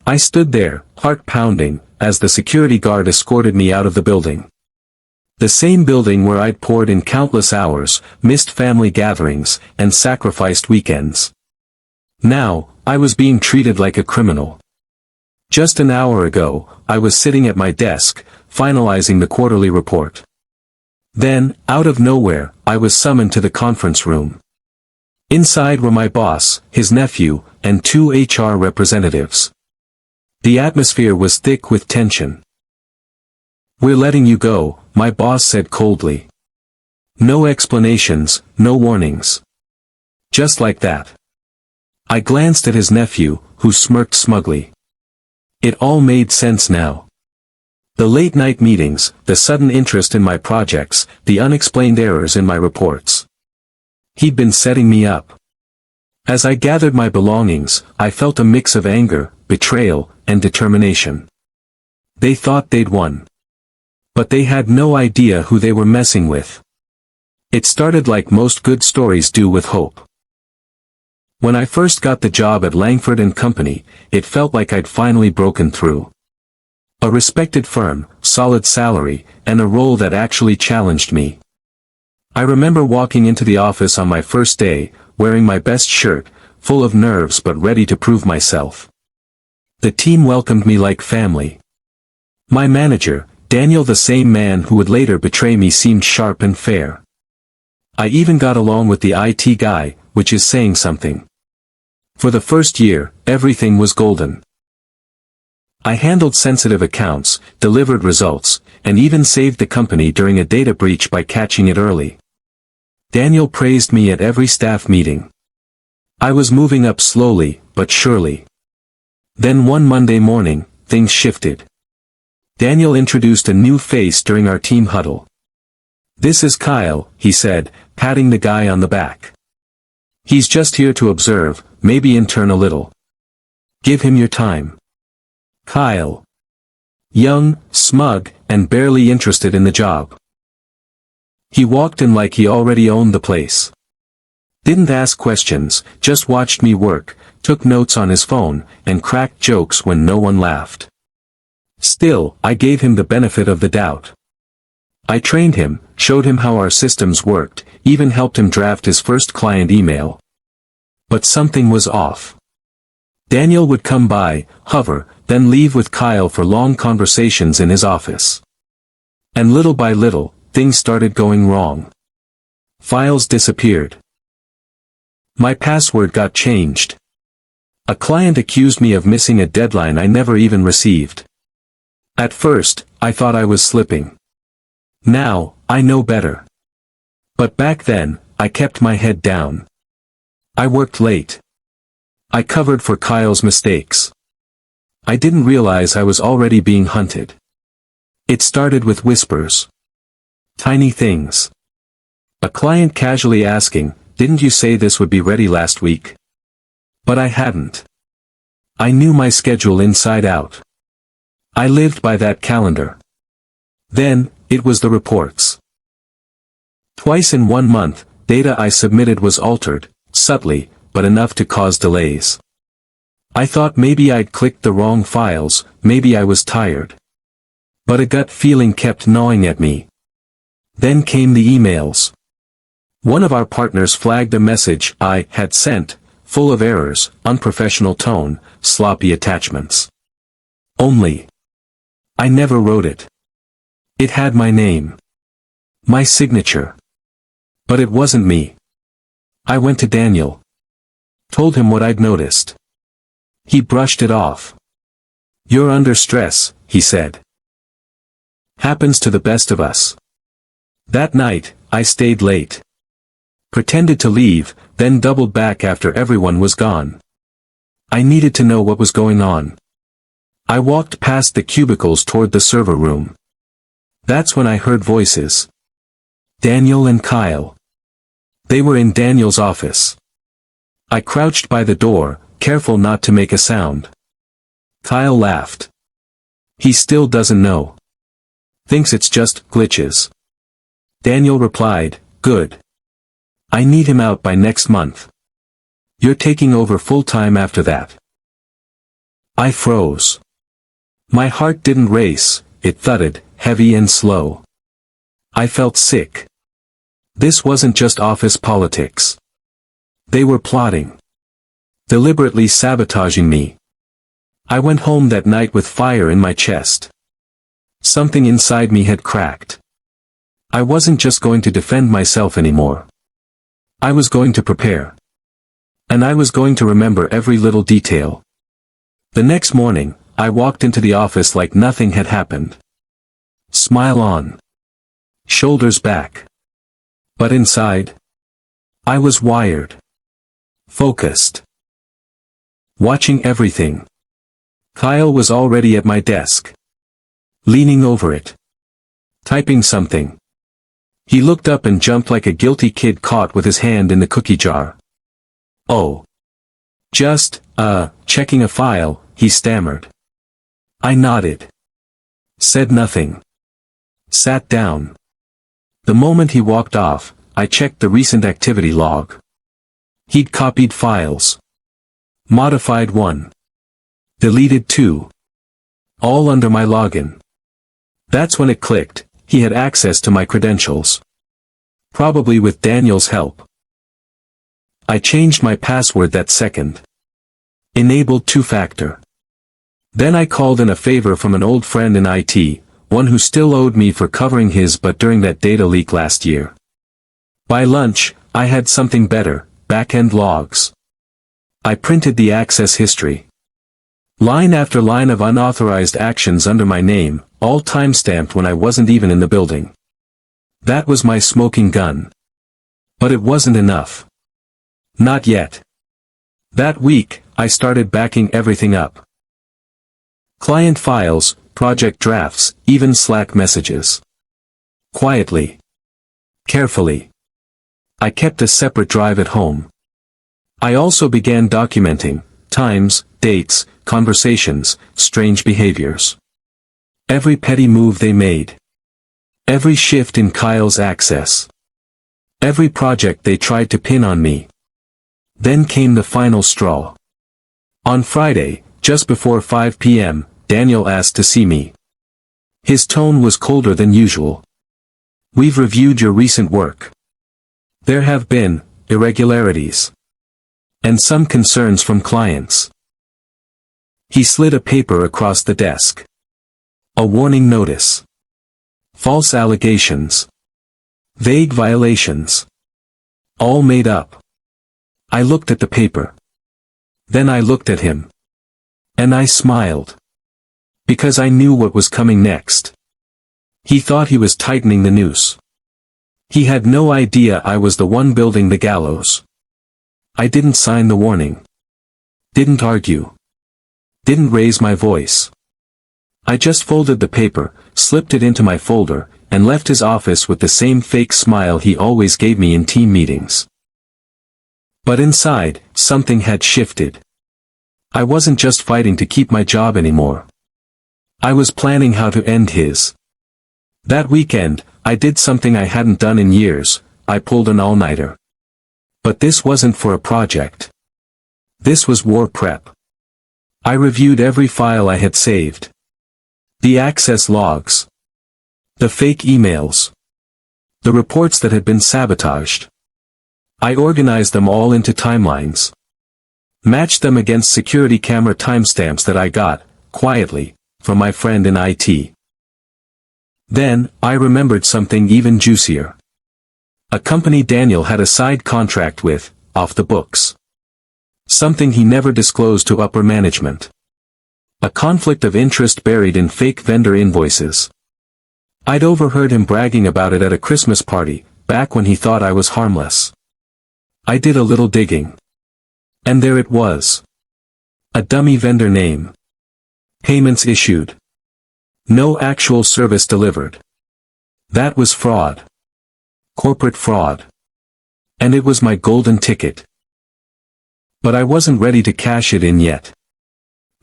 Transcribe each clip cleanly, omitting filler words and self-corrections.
I stood there, heart pounding, as the security guard escorted me out of the building. The same building where I'd poured in countless hours, missed family gatherings, and sacrificed weekends. Now, I was being treated like a criminal. Just an hour ago, I was sitting at my desk, finalizing the quarterly report. Then, out of nowhere, I was summoned to the conference room. Inside were my boss, his nephew, and 2 HR representatives. The atmosphere was thick with tension. "We're letting you go," my boss said coldly. No explanations, no warnings. Just like that. I glanced at his nephew, who smirked smugly. It all made sense now. The late-night meetings, the sudden interest in my projects, the unexplained errors in my reports. He'd been setting me up. As I gathered my belongings, I felt a mix of anger, betrayal, and determination. They thought they'd won. But they had no idea who they were messing with. It started like most good stories do, with hope. When I first got the job at Langford and Company, it felt like I'd finally broken through. A respected firm, solid salary, and a role that actually challenged me. I remember walking into the office on my first day, wearing my best shirt, full of nerves but ready to prove myself. The team welcomed me like family. My manager, Daniel, the same man who would later betray me, seemed sharp and fair. I even got along with the IT guy, which is saying something. For the first year, everything was golden. I handled sensitive accounts, delivered results, and even saved the company during a data breach by catching it early. Daniel praised me at every staff meeting. I was moving up slowly, but surely. Then one Monday morning, things shifted. Daniel introduced a new face during our team huddle. "This is Kyle," he said, patting the guy on the back. "He's just here to observe, maybe intern a little. Give him your time." Kyle. Young, smug, and barely interested in the job. He walked in like he already owned the place. Didn't ask questions, just watched me work, took notes on his phone, and cracked jokes when no one laughed. Still, I gave him the benefit of the doubt. I trained him, showed him how our systems worked, even helped him draft his first client email. But something was off. Daniel would come by, hover, then leave with Kyle for long conversations in his office. And little by little, things started going wrong. Files disappeared. My password got changed. A client accused me of missing a deadline I never even received. At first, I thought I was slipping. Now, I know better. But back then, I kept my head down. I worked late. I covered for Kyle's mistakes. I didn't realize I was already being hunted. It started with whispers. Tiny things. A client casually asking, "Didn't you say this would be ready last week?" But I hadn't. I knew my schedule inside out. I lived by that calendar. Then, it was the reports. Twice in 1 month, data I submitted was altered, subtly, but enough to cause delays. I thought maybe I'd clicked the wrong files, maybe I was tired. But a gut feeling kept gnawing at me. Then came the emails. One of our partners flagged a message I had sent, full of errors, unprofessional tone, sloppy attachments. Only. I never wrote it. It had my name. My signature. But it wasn't me. I went to Daniel. Told him what I'd noticed. He brushed it off. "You're under stress," he said. "Happens to the best of us." That night, I stayed late. Pretended to leave, then doubled back after everyone was gone. I needed to know what was going on. I walked past the cubicles toward the server room. That's when I heard voices. Daniel and Kyle. They were in Daniel's office. I crouched by the door, careful not to make a sound. Kyle laughed. "He still doesn't know. Thinks it's just glitches." Daniel replied, "Good. I need him out by next month. You're taking over full-time after that." I froze. My heart didn't race, it thudded, heavy and slow. I felt sick. This wasn't just office politics. They were plotting. Deliberately sabotaging me. I went home that night with fire in my chest. Something inside me had cracked. I wasn't just going to defend myself anymore. I was going to prepare. And I was going to remember every little detail. The next morning, I walked into the office like nothing had happened. Smile on. Shoulders back. But inside, I was wired. Focused. Watching everything. Kyle was already at my desk. Leaning over it. Typing something. He looked up and jumped like a guilty kid caught with his hand in the cookie jar. "Oh. Just, checking a file," he stammered. I nodded. Said nothing. Sat down. The moment he walked off, I checked the recent activity log. He'd copied files. Modified one. Deleted two. All under my login. That's when it clicked, he had access to my credentials. Probably with Daniel's help. I changed my password that second. Enabled two-factor. Then I called in a favor from an old friend in IT, one who still owed me for covering his butt during that data leak last year. By lunch, I had something better, back-end logs. I printed the access history. Line after line of unauthorized actions under my name, all time-stamped when I wasn't even in the building. That was my smoking gun. But it wasn't enough. Not yet. That week, I started backing everything up. Client files, project drafts, even Slack messages. Quietly. Carefully. I kept a separate drive at home. I also began documenting times, dates, conversations, strange behaviors. Every petty move they made. Every shift in Kyle's access. Every project they tried to pin on me. Then came the final straw. On Friday, just before 5 p.m., Daniel asked to see me. His tone was colder than usual. "We've reviewed your recent work. There have been irregularities. And some concerns from clients." He slid a paper across the desk. A warning notice. False allegations. Vague violations. All made up. I looked at the paper. Then I looked at him. And I smiled. Because I knew what was coming next. He thought he was tightening the noose. He had no idea I was the one building the gallows. I didn't sign the warning. Didn't argue. Didn't raise my voice. I just folded the paper, slipped it into my folder, and left his office with the same fake smile he always gave me in team meetings. But inside, something had shifted. I wasn't just fighting to keep my job anymore. I was planning how to end his. That weekend, I did something I hadn't done in years. I pulled an all-nighter. But this wasn't for a project. This was war prep. I reviewed every file I had saved. The access logs. The fake emails. The reports that had been sabotaged. I organized them all into timelines. Matched them against security camera timestamps that I got, quietly, from my friend in IT. Then, I remembered something even juicier. A company Daniel had a side contract with, off the books. Something he never disclosed to upper management. A conflict of interest buried in fake vendor invoices. I'd overheard him bragging about it at a Christmas party, back when he thought I was harmless. I did a little digging. And there it was. A dummy vendor name. Payments issued. No actual service delivered. That was fraud. Corporate fraud. And it was my golden ticket. But I wasn't ready to cash it in yet.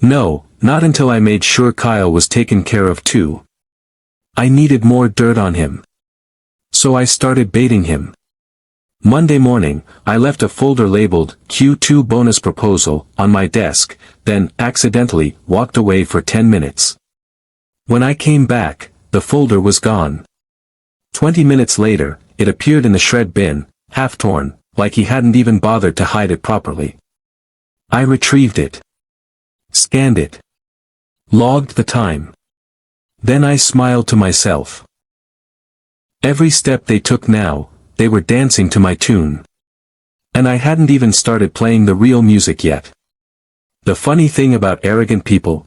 No, not until I made sure Kyle was taken care of too. I needed more dirt on him. So I started baiting him. Monday morning, I left a folder labeled Q2 bonus proposal on my desk, then accidentally walked away for 10 minutes. When I came back, the folder was gone. 20 minutes later, it appeared in the shred bin, half torn, like he hadn't even bothered to hide it properly. I retrieved it. Scanned it. Logged the time. Then I smiled to myself. Every step they took now, they were dancing to my tune. And I hadn't even started playing the real music yet. The funny thing about arrogant people?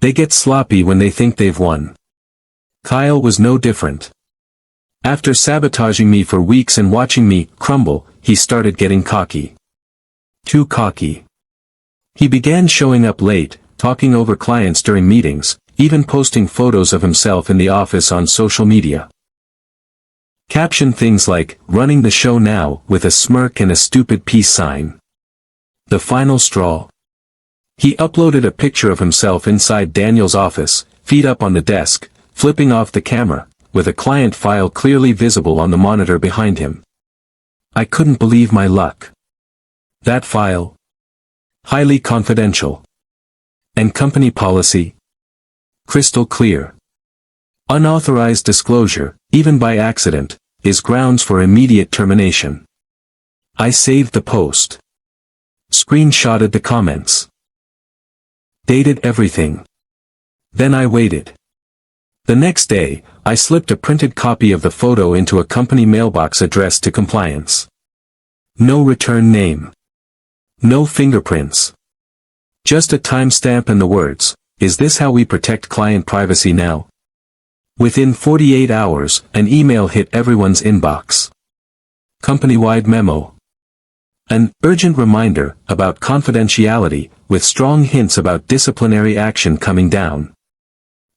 They get sloppy when they think they've won. Kyle was no different. After sabotaging me for weeks and watching me crumble, he started getting cocky. Too cocky. He began showing up late, talking over clients during meetings, even posting photos of himself in the office on social media. Caption things like, "Running the show now," with a smirk and a stupid peace sign. The final straw. He uploaded a picture of himself inside Daniel's office, feet up on the desk, flipping off the camera, with a client file clearly visible on the monitor behind him. I couldn't believe my luck. That file? Highly confidential. And company policy? Crystal clear. Unauthorized disclosure, even by accident, is grounds for immediate termination. I saved the post. Screenshotted the comments. Dated everything. Then I waited. The next day, I slipped a printed copy of the photo into a company mailbox addressed to compliance. No return name. No fingerprints. Just a timestamp and the words, "Is this how we protect client privacy now?" Within 48 hours, an email hit everyone's inbox. Company-wide memo. An urgent reminder about confidentiality, with strong hints about disciplinary action coming down.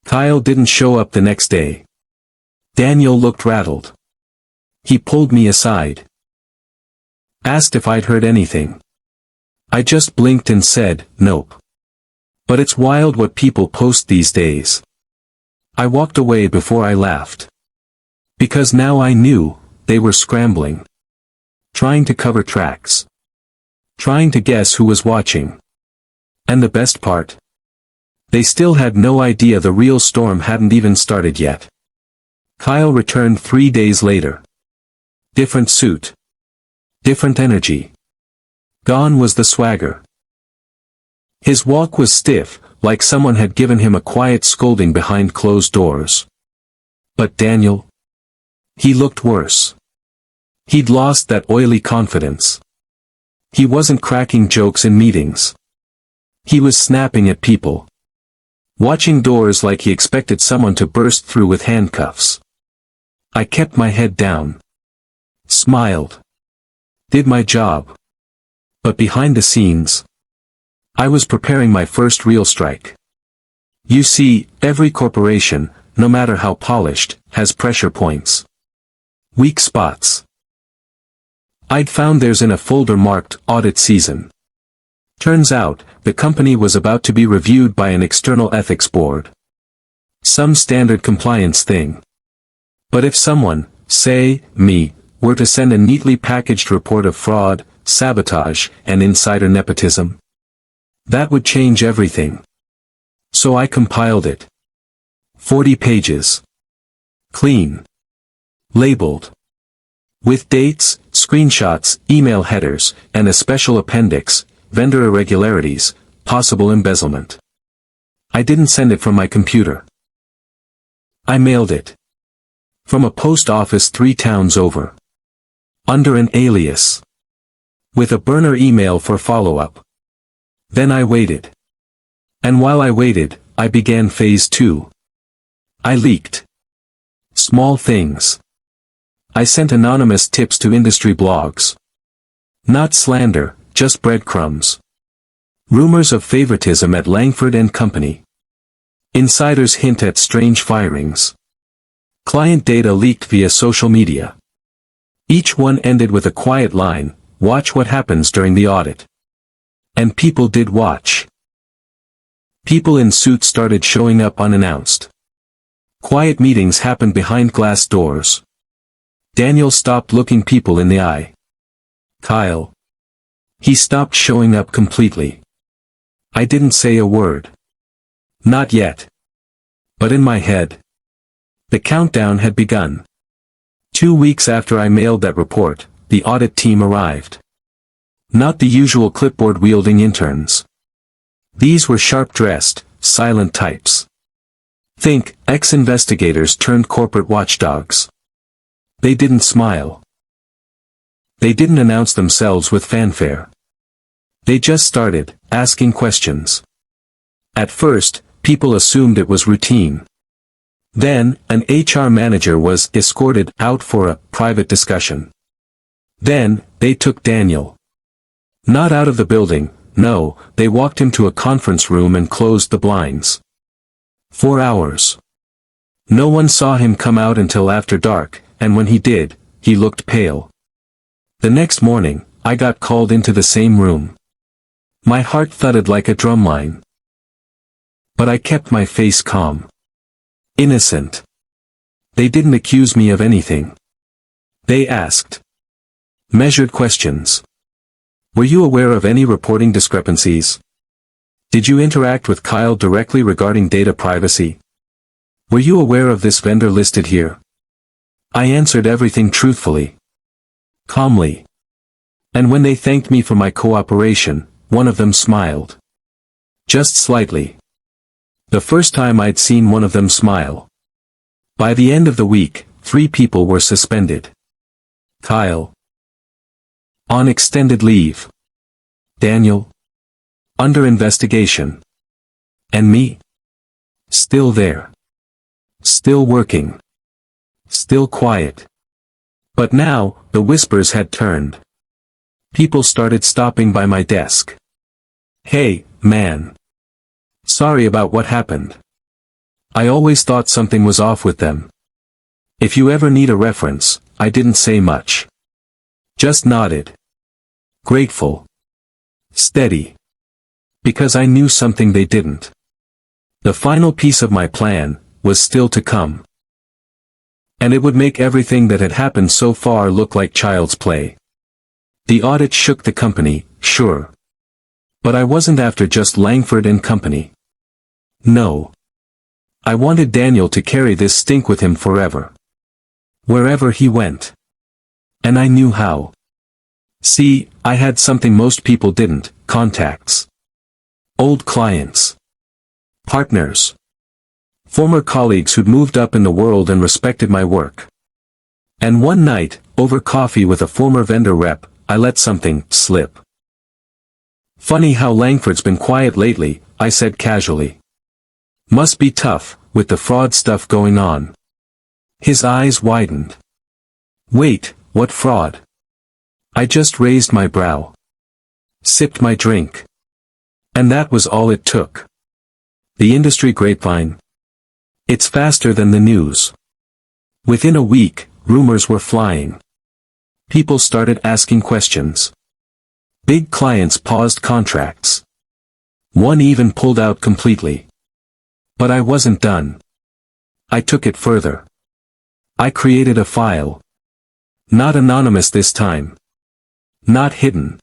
Kyle didn't show up the next day. Daniel looked rattled. He pulled me aside. Asked if I'd heard anything. I just blinked and said, "Nope." But it's wild what people post these days. I walked away before I laughed. Because now I knew, they were scrambling. Trying to cover tracks. Trying to guess who was watching. And the best part? They still had no idea the real storm hadn't even started yet. Kyle returned 3 days later. Different suit. Different energy. Gone was the swagger. His walk was stiff, like someone had given him a quiet scolding behind closed doors. But Daniel? He looked worse. He'd lost that oily confidence. He wasn't cracking jokes in meetings. He was snapping at people. Watching doors like he expected someone to burst through with handcuffs. I kept my head down. Smiled. Did my job. But behind the scenes, I was preparing my first real strike. You see, every corporation, no matter how polished, has pressure points. Weak spots. I'd found theirs in a folder marked Audit Season. Turns out, the company was about to be reviewed by an external ethics board. Some standard compliance thing. But if someone, say, me, were to send a neatly packaged report of fraud, sabotage, and insider nepotism, that would change everything. So I compiled it. 40 pages. Clean. Labeled. With dates, screenshots, email headers, and a special appendix, vendor irregularities, possible embezzlement. I didn't send it from my computer. I mailed it. From a post office 3 towns over. Under an alias. With a burner email for follow-up. Then I waited. And while I waited, I began phase 2. I leaked. Small things. I sent anonymous tips to industry blogs. Not slander, just breadcrumbs. Rumors of favoritism at Langford and Company. Insiders hint at strange firings. Client data leaked via social media. Each one ended with a quiet line, "Watch what happens during the audit." And people did watch. People in suits started showing up unannounced. Quiet meetings happened behind glass doors. Daniel stopped looking people in the eye. Kyle. He stopped showing up completely. I didn't say a word. Not yet. But in my head, the countdown had begun. 2 weeks after I mailed that report, the audit team arrived. Not the usual clipboard-wielding interns. These were sharp-dressed, silent types. Think, ex-investigators turned corporate watchdogs. They didn't smile. They didn't announce themselves with fanfare. They just started, asking questions. At first, people assumed it was routine. Then, an HR manager was escorted out for a private discussion. Then, they took Daniel. Not out of the building, no, they walked him to a conference room and closed the blinds. 4 hours. No one saw him come out until after dark, and when he did, he looked pale. The next morning, I got called into the same room. My heart thudded like a drumline. But I kept my face calm. Innocent. They didn't accuse me of anything. They asked measured questions. Were you aware of any reporting discrepancies? Did you interact with Kyle directly regarding data privacy? Were you aware of this vendor listed here? I answered everything truthfully. Calmly. And when they thanked me for my cooperation, one of them smiled. Just slightly. The first time I'd seen one of them smile. By the end of the week, 3 people were suspended. Kyle. On extended leave. Daniel. Under investigation. And me. Still there. Still working. Still quiet. But now, the whispers had turned. People started stopping by my desk. Hey, man. Sorry about what happened. I always thought something was off with them. If you ever need a reference, I didn't say much. Just nodded. Grateful. Steady. Because I knew something they didn't. The final piece of my plan was still to come. And it would make everything that had happened so far look like child's play. The audit shook the company, sure. But I wasn't after just Langford and company. No. I wanted Daniel to carry this stink with him forever. Wherever he went. And I knew how. See, I had something most people didn't, contacts. Old clients. Partners. Former colleagues who'd moved up in the world and respected my work. And one night, over coffee with a former vendor rep, I let something slip. Funny how Langford's been quiet lately, I said casually. Must be tough, with the fraud stuff going on. His eyes widened. Wait, what fraud? I just raised my brow. Sipped my drink. And that was all it took. The industry grapevine. It's faster than the news. Within a week, rumors were flying. People started asking questions. Big clients paused contracts. One even pulled out completely. But I wasn't done. I took it further. I created a file. Not anonymous this time. Not hidden.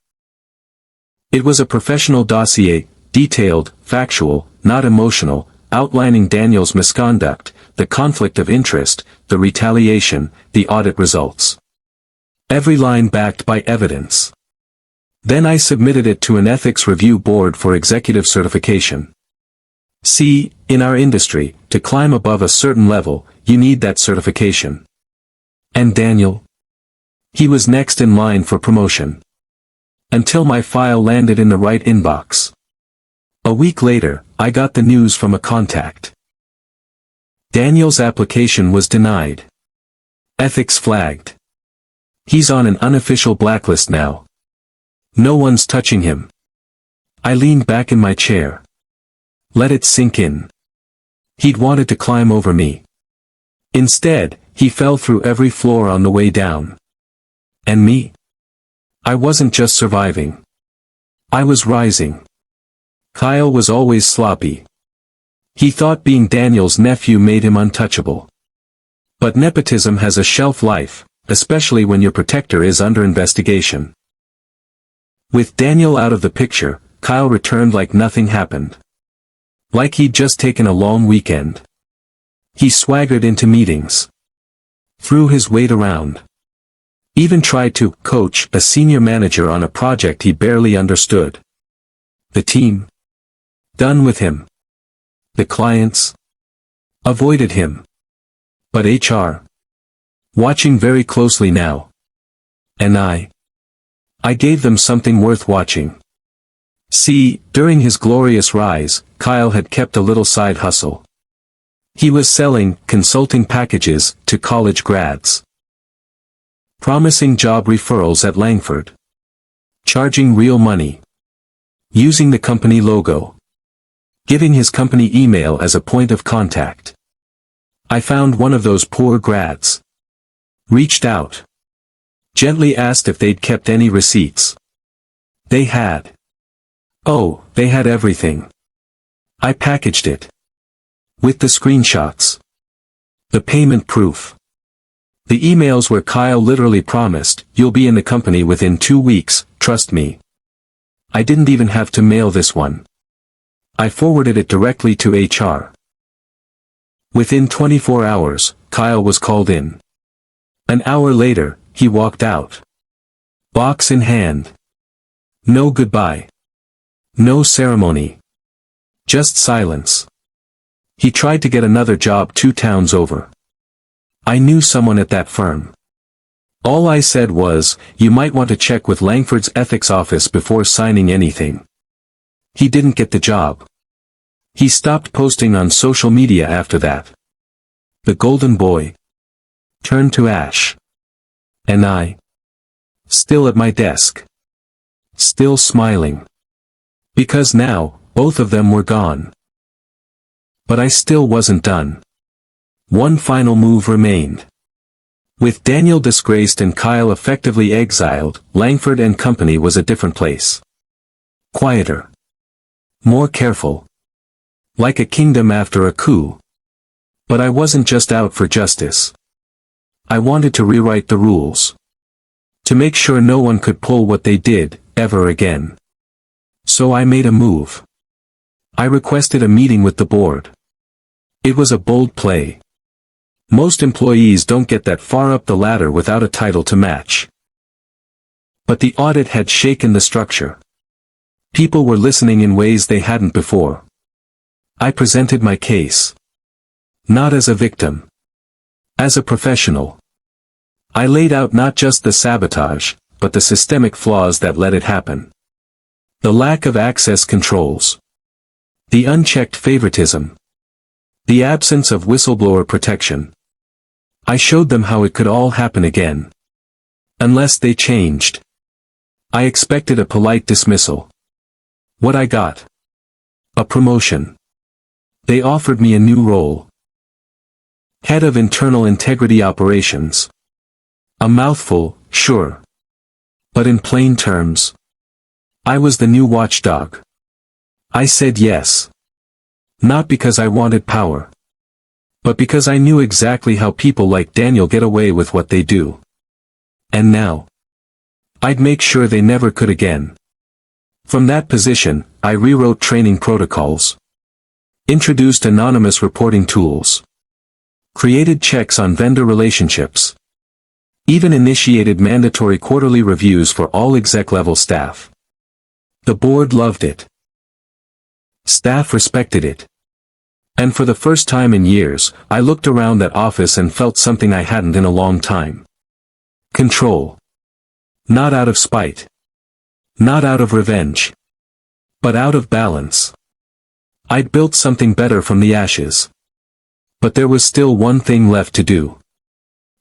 It was a professional dossier, detailed, factual, not emotional, outlining Daniel's misconduct, the conflict of interest, the retaliation, the audit results. Every line backed by evidence. Then I submitted it to an ethics review board for executive certification. See, in our industry, to climb above a certain level, you need that certification. And Daniel? He was next in line for promotion. Until my file landed in the right inbox. A week later, I got the news from a contact. Daniel's application was denied. Ethics flagged. He's on an unofficial blacklist now. No one's touching him. I leaned back in my chair. Let it sink in. He'd wanted to climb over me. Instead, he fell through every floor on the way down. And me? I wasn't just surviving. I was rising. Kyle was always sloppy. He thought being Daniel's nephew made him untouchable. But nepotism has a shelf life, especially when your protector is under investigation. With Daniel out of the picture, Kyle returned like nothing happened. Like he'd just taken a long weekend. He swaggered into meetings. Threw his weight around. Even tried to coach a senior manager on a project he barely understood. The team. Done with him. The clients. Avoided him. But HR. Watching very closely now. And I gave them something worth watching. See, during his glorious rise, Kyle had kept a little side hustle. He was selling consulting packages to college grads. Promising job referrals at Langford. Charging real money. Using the company logo. Giving his company email as a point of contact. I found one of those poor grads. Reached out. Gently asked if they'd kept any receipts. They had. Oh, they had everything. I packaged it. With the screenshots. The payment proof. The emails where Kyle literally promised, "You'll be in the company within 2 weeks, trust me." I didn't even have to mail this one. I forwarded it directly to HR. Within 24 hours, Kyle was called in. An hour later, he walked out. Box in hand. No goodbye. No ceremony. Just silence. He tried to get another job 2 towns over. I knew someone at that firm. All I said was, "You might want to check with Langford's ethics office before signing anything." He didn't get the job. He stopped posting on social media after that. The golden boy turned to ash. And I, still at my desk, still smiling. Because now, both of them were gone. But I still wasn't done. One final move remained. With Daniel disgraced and Kyle effectively exiled, Langford and Company was a different place. Quieter. More careful. Like a kingdom after a coup. But I wasn't just out for justice. I wanted to rewrite the rules. To make sure no one could pull what they did, ever again. So I made a move. I requested a meeting with the board. It was a bold play. Most employees don't get that far up the ladder without a title to match. But the audit had shaken the structure. People were listening in ways they hadn't before. I presented my case. Not as a victim. As a professional. I laid out not just the sabotage, but the systemic flaws that let it happen. The lack of access controls. The unchecked favoritism. The absence of whistleblower protection. I showed them how it could all happen again. Unless they changed. I expected a polite dismissal. What I got? A promotion. They offered me a new role. Head of Internal Integrity Operations. A mouthful, sure. But in plain terms. I was the new watchdog. I said yes. Not because I wanted power. But because I knew exactly how people like Daniel get away with what they do. And now. I'd make sure they never could again. From that position, I rewrote training protocols. Introduced anonymous reporting tools. Created checks on vendor relationships. Even initiated mandatory quarterly reviews for all exec-level staff. The board loved it. Staff respected it. And for the first time in years, I looked around that office and felt something I hadn't in a long time. Control. Not out of spite. Not out of revenge. But out of balance. I'd built something better from the ashes. But there was still one thing left to do.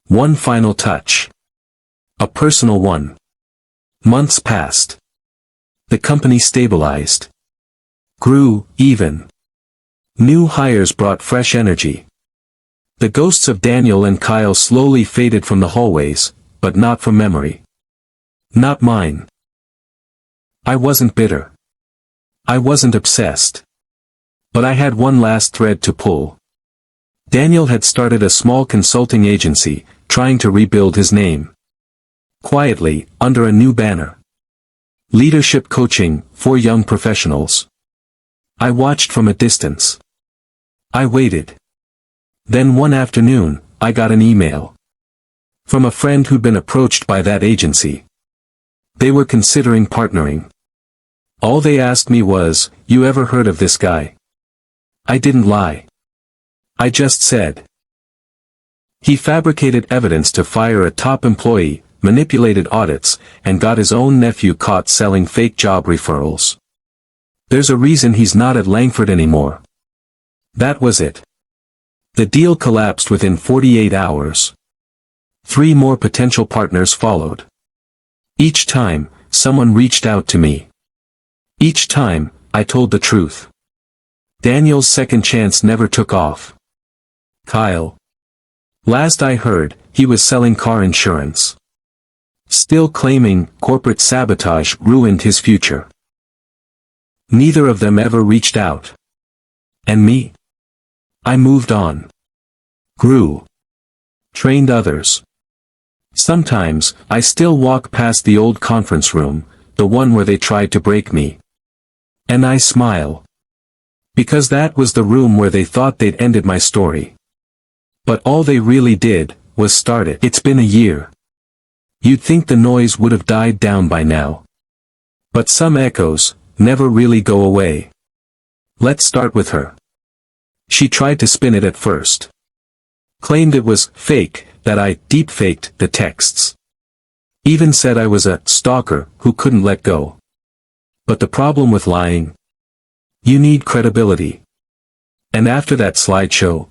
One final touch. A personal one. Months passed. The company stabilized. Grew, even. New hires brought fresh energy. The ghosts of Daniel and Kyle slowly faded from the hallways, but not from memory. Not mine. I wasn't bitter. I wasn't obsessed. But I had one last thread to pull. Daniel had started a small consulting agency, trying to rebuild his name. Quietly, under a new banner. Leadership coaching for young professionals. I watched from a distance. I waited. Then one afternoon, I got an email. From a friend who'd been approached by that agency. They were considering partnering. All they asked me was, "You ever heard of this guy?" I didn't lie. I just said. He fabricated evidence to fire a top employee, manipulated audits, and got his own nephew caught selling fake job referrals. There's a reason he's not at Langford anymore. That was it. The deal collapsed within 48 hours. 3 more potential partners followed. Each time, someone reached out to me. Each time, I told the truth. Daniel's second chance never took off. Kyle. Last I heard, he was selling car insurance. Still claiming corporate sabotage ruined his future. Neither of them ever reached out. And me? I moved on. Grew. Trained others. Sometimes, I still walk past the old conference room, the one where they tried to break me. And I smile. Because that was the room where they thought they'd ended my story. But all they really did, was start it. It's been a year. You'd think the noise would have died down by now. But some echoes, never really go away. Let's start with her. She tried to spin it at first. Claimed it was fake, that I deep-faked the texts. Even said I was a stalker who couldn't let go. But the problem with lying? You need credibility. And after that slideshow?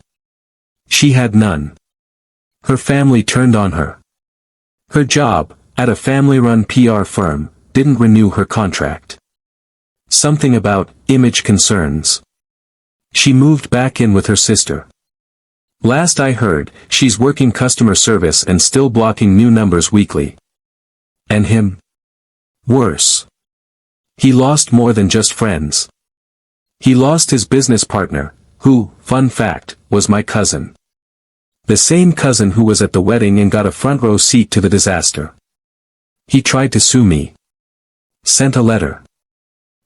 She had none. Her family turned on her. Her job, at a family-run PR firm, didn't renew her contract. Something about image concerns. She moved back in with her sister. Last I heard, she's working customer service and still blocking new numbers weekly. And him? Worse. He lost more than just friends. He lost his business partner, who, fun fact, was my cousin. The same cousin who was at the wedding and got a front row seat to the disaster. He tried to sue me. Sent a letter.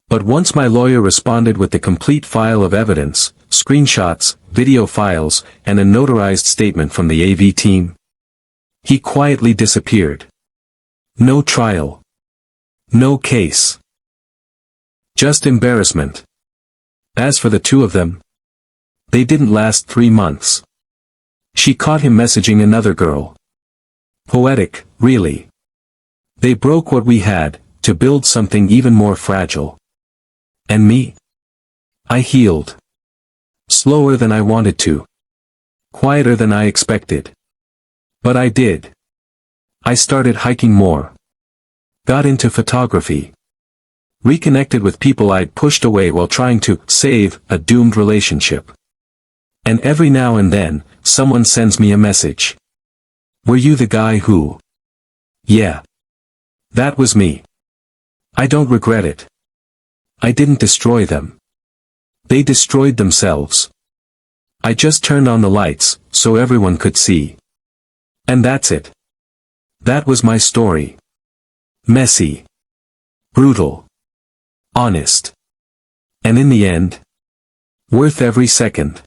But once my lawyer responded with the complete file of evidence, screenshots, video files, and a notarized statement from the AV team, he quietly disappeared. No trial. No case. Just embarrassment. As for the two of them, they didn't last 3 months. She caught him messaging another girl. Poetic, really. They broke what we had, to build something even more fragile. And me? I healed. Slower than I wanted to. Quieter than I expected. But I did. I started hiking more. Got into photography. Reconnected with people I'd pushed away while trying to save a doomed relationship. And every now and then, someone sends me a message. Were you the guy who? Yeah. That was me. I don't regret it. I didn't destroy them. They destroyed themselves. I just turned on the lights, so everyone could see. And that's it. That was my story. Messy. Brutal. Honest. And in the end, worth every second.